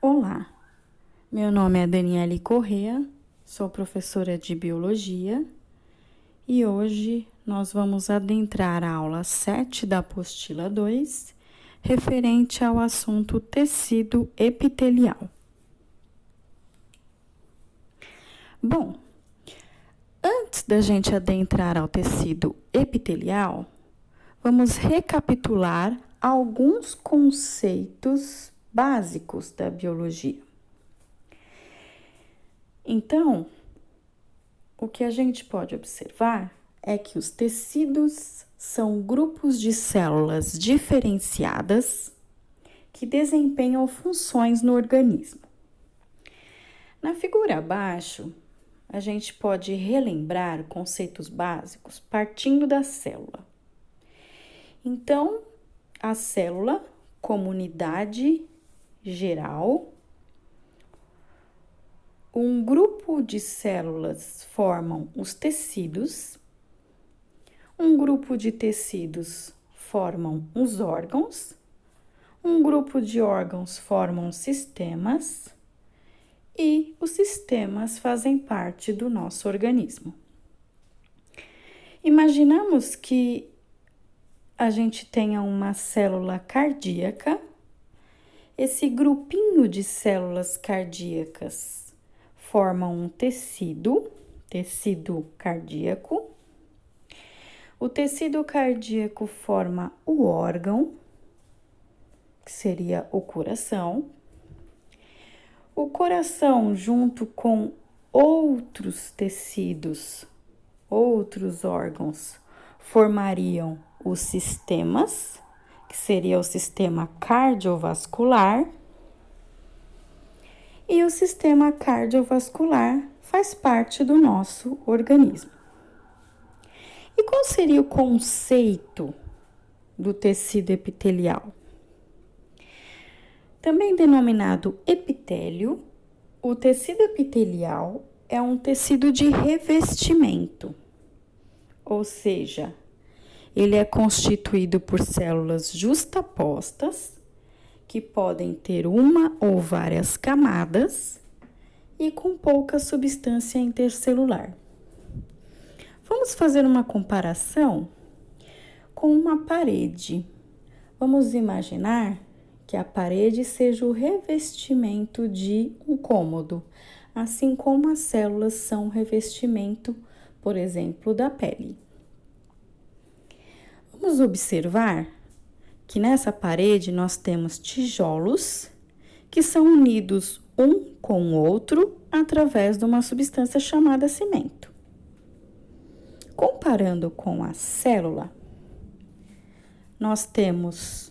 Olá, meu nome é Daniele Correa, sou professora de Biologia e hoje nós vamos adentrar a aula 7 da apostila 2, referente ao assunto tecido epitelial. Bom, antes da gente adentrar ao tecido epitelial, vamos recapitular alguns conceitos básicos da biologia. Então, o que a gente pode observar é que os tecidos são grupos de células diferenciadas que desempenham funções no organismo. Na figura abaixo, a gente pode relembrar conceitos básicos partindo da célula. Então, a célula, como unidade geral, um grupo de células formam os tecidos, um grupo de tecidos formam os órgãos, um grupo de órgãos formam sistemas e os sistemas fazem parte do nosso organismo. Imaginamos que a gente tenha uma célula cardíaca. Esse grupinho de células cardíacas forma um tecido cardíaco. O tecido cardíaco forma o órgão, que seria o coração. O coração, junto com outros tecidos, outros órgãos, formariam os sistemas, que seria o sistema cardiovascular, e o sistema cardiovascular faz parte do nosso organismo. E qual seria o conceito do tecido epitelial? Também denominado epitélio, o tecido epitelial é um tecido de revestimento, ou seja, ele é constituído por células justapostas, que podem ter uma ou várias camadas e com pouca substância intercelular. Vamos fazer uma comparação com uma parede. Vamos imaginar que a parede seja o revestimento de um cômodo, assim como as células são o revestimento, por exemplo, da pele. Vamos observar que nessa parede nós temos tijolos que são unidos um com o outro através de uma substância chamada cimento. Comparando com a célula, nós temos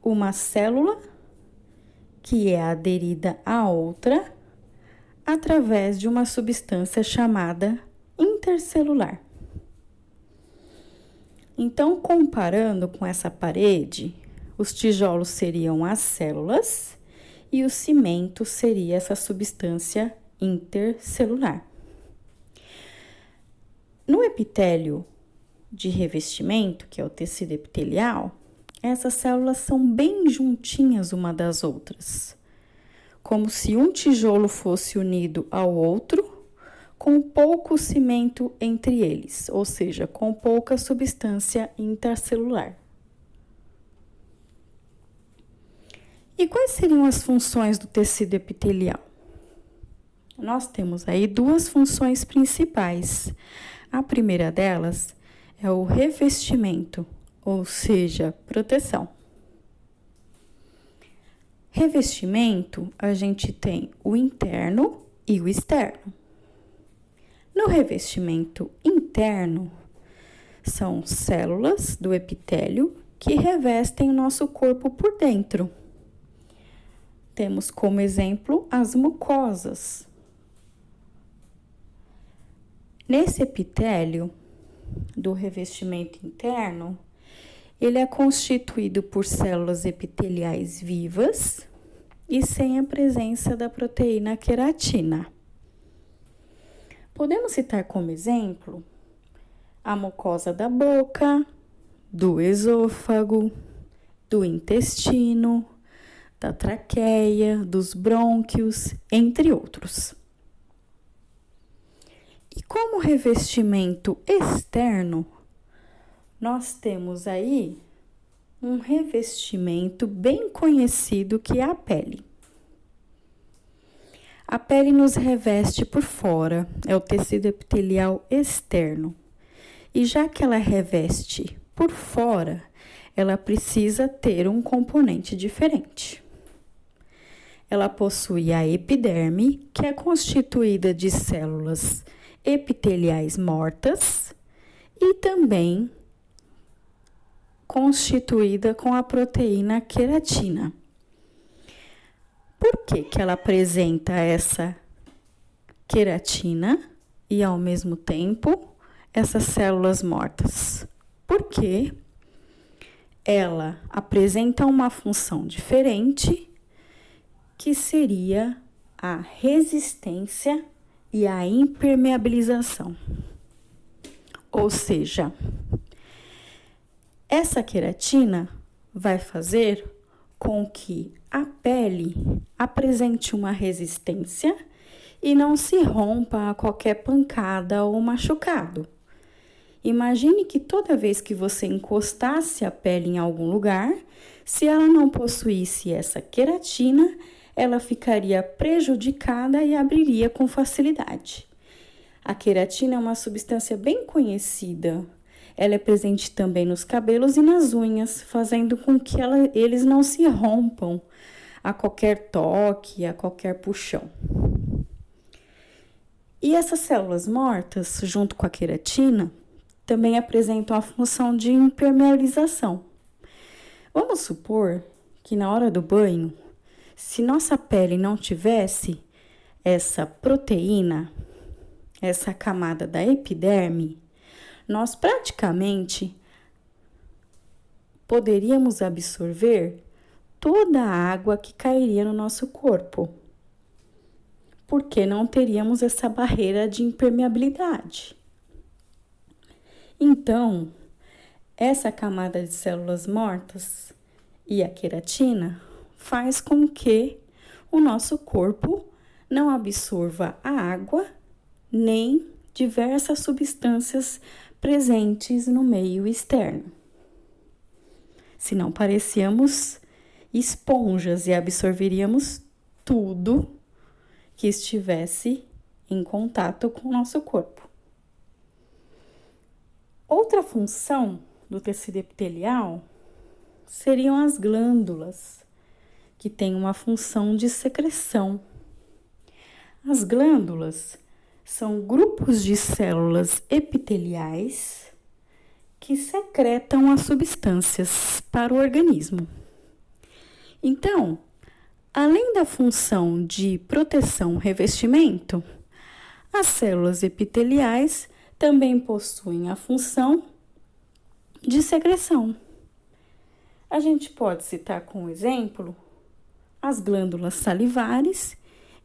uma célula que é aderida a outra através de uma substância chamada intercelular. Então, comparando com essa parede, os tijolos seriam as células e o cimento seria essa substância intercelular. No epitélio de revestimento, que é o tecido epitelial, essas células são bem juntinhas uma das outras, como se um tijolo fosse unido ao outro, com pouco cimento entre eles, ou seja, com pouca substância intercelular. E quais seriam as funções do tecido epitelial? Nós temos aí duas funções principais. A primeira delas é o revestimento, ou seja, proteção. Revestimento, a gente tem o interno e o externo. No revestimento interno, são células do epitélio que revestem o nosso corpo por dentro. Temos como exemplo as mucosas. Nesse epitélio do revestimento interno, ele é constituído por células epiteliais vivas e sem a presença da proteína queratina. Podemos citar como exemplo a mucosa da boca, do esôfago, do intestino, da traqueia, dos brônquios, entre outros. E como revestimento externo, nós temos aí um revestimento bem conhecido que é a pele. A pele nos reveste por fora, é o tecido epitelial externo. E já que ela reveste por fora, ela precisa ter um componente diferente. Ela possui a epiderme, que é constituída de células epiteliais mortas e também constituída com a proteína queratina. Por que ela apresenta essa queratina e, ao mesmo tempo, essas células mortas? Porque ela apresenta uma função diferente, que seria a resistência e a impermeabilização. Ou seja, essa queratina vai fazer com que a pele apresente uma resistência e não se rompa a qualquer pancada ou machucado. Imagine que toda vez que você encostasse a pele em algum lugar, se ela não possuísse essa queratina, ela ficaria prejudicada e abriria com facilidade. A queratina é uma substância bem conhecida. Ela é presente também nos cabelos e nas unhas, fazendo com que eles não se rompam a qualquer toque, a qualquer puxão. E essas células mortas, junto com a queratina, também apresentam a função de impermeabilização. Vamos supor que na hora do banho, se nossa pele não tivesse essa proteína, essa camada da epiderme, nós praticamente poderíamos absorver toda a água que cairia no nosso corpo, porque não teríamos essa barreira de impermeabilidade. Então, essa camada de células mortas e a queratina faz com que o nosso corpo não absorva a água nem diversas substâncias presentes no meio externo. Senão parecíamos esponjas e absorveríamos tudo que estivesse em contato com o nosso corpo. Outra função do tecido epitelial seriam as glândulas, que têm uma função de secreção. As glândulas são grupos de células epiteliais que secretam as substâncias para o organismo. Então, além da função de proteção revestimento, as células epiteliais também possuem a função de secreção. A gente pode citar como exemplo as glândulas salivares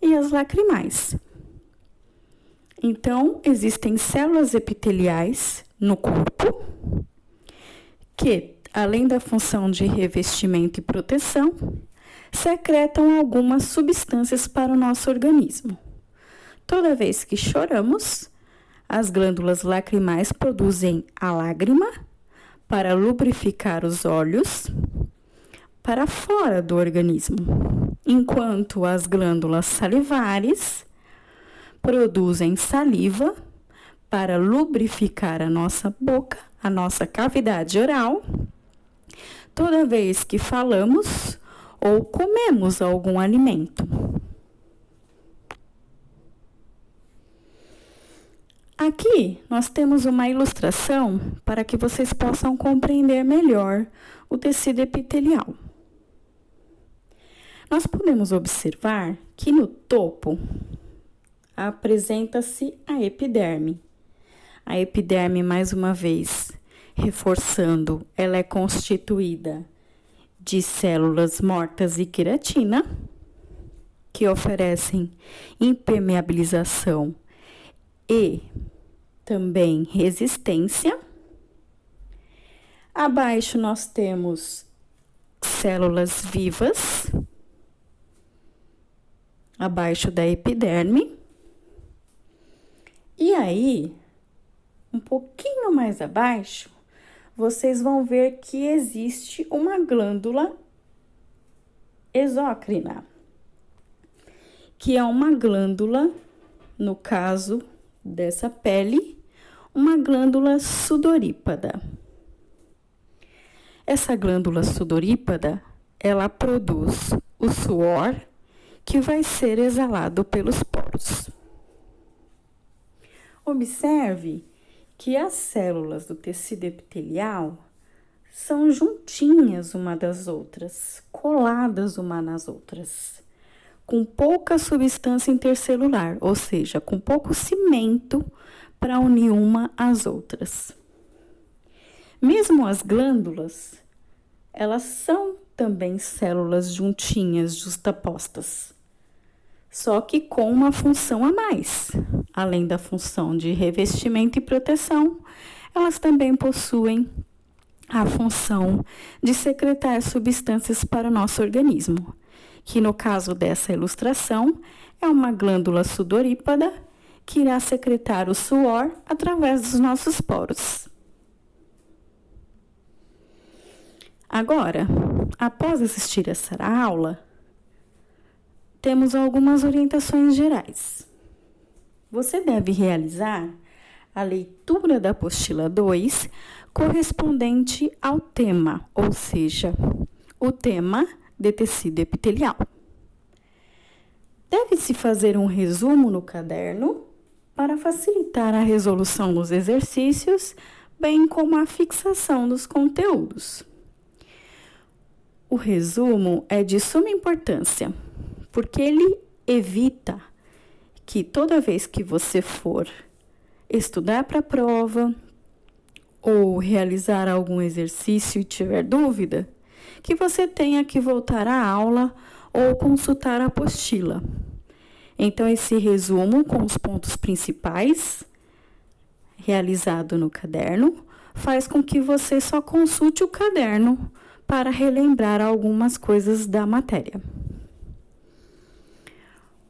e as lacrimais. Então, existem células epiteliais no corpo que, além da função de revestimento e proteção, secretam algumas substâncias para o nosso organismo. Toda vez que choramos, as glândulas lacrimais produzem a lágrima para lubrificar os olhos para fora do organismo, enquanto as glândulas salivares produzem saliva para lubrificar a nossa boca, a nossa cavidade oral, toda vez que falamos ou comemos algum alimento. Aqui nós temos uma ilustração para que vocês possam compreender melhor o tecido epitelial. Nós podemos observar que no topo apresenta-se a epiderme. A epiderme, mais uma vez, reforçando, ela é constituída de células mortas e queratina, que oferecem impermeabilização e também resistência. Abaixo nós temos células vivas, abaixo da epiderme. E aí, um pouquinho mais abaixo, vocês vão ver que existe uma glândula exócrina, que é uma glândula, no caso dessa pele, uma glândula sudorípada. Essa glândula sudorípada, ela produz o suor que vai ser exalado pelos poros. Observe que as células do tecido epitelial são juntinhas uma das outras, coladas uma nas outras, com pouca substância intercelular, ou seja, com pouco cimento para unir uma às outras. Mesmo as glândulas, elas são também células juntinhas, justapostas, só que com uma função a mais. Além da função de revestimento e proteção, elas também possuem a função de secretar substâncias para o nosso organismo, que no caso dessa ilustração é uma glândula sudorípada que irá secretar o suor através dos nossos poros. Agora, após assistir essa aula, temos algumas orientações gerais. Você deve realizar a leitura da apostila 2 correspondente ao tema, ou seja, o tema de tecido epitelial. Deve-se fazer um resumo no caderno para facilitar a resolução dos exercícios, bem como a fixação dos conteúdos. O resumo é de suma importância, porque ele evita que toda vez que você for estudar para a prova ou realizar algum exercício e tiver dúvida, que você tenha que voltar à aula ou consultar a apostila. Então, esse resumo com os pontos principais, realizado no caderno, faz com que você só consulte o caderno para relembrar algumas coisas da matéria.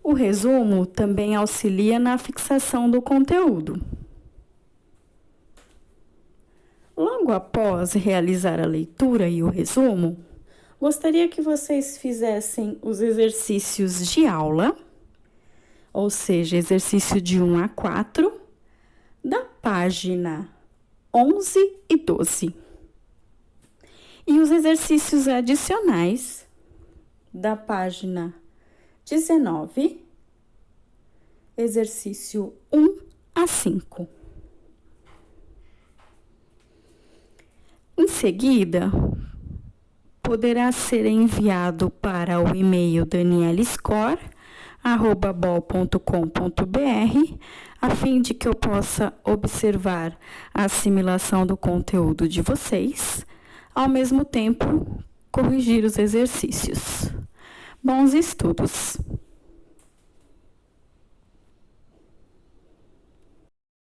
O resumo também auxilia na fixação do conteúdo. Logo após realizar a leitura e o resumo, gostaria que vocês fizessem os exercícios de aula, ou seja, exercício de 1 a 4, da página 11 e 12. E os exercícios adicionais da página 19, exercício 1 a 5. Em seguida, poderá ser enviado para o e-mail danielescore@bol.com.br, a fim de que eu possa observar a assimilação do conteúdo de vocês, ao mesmo tempo corrigir os exercícios. Bons estudos!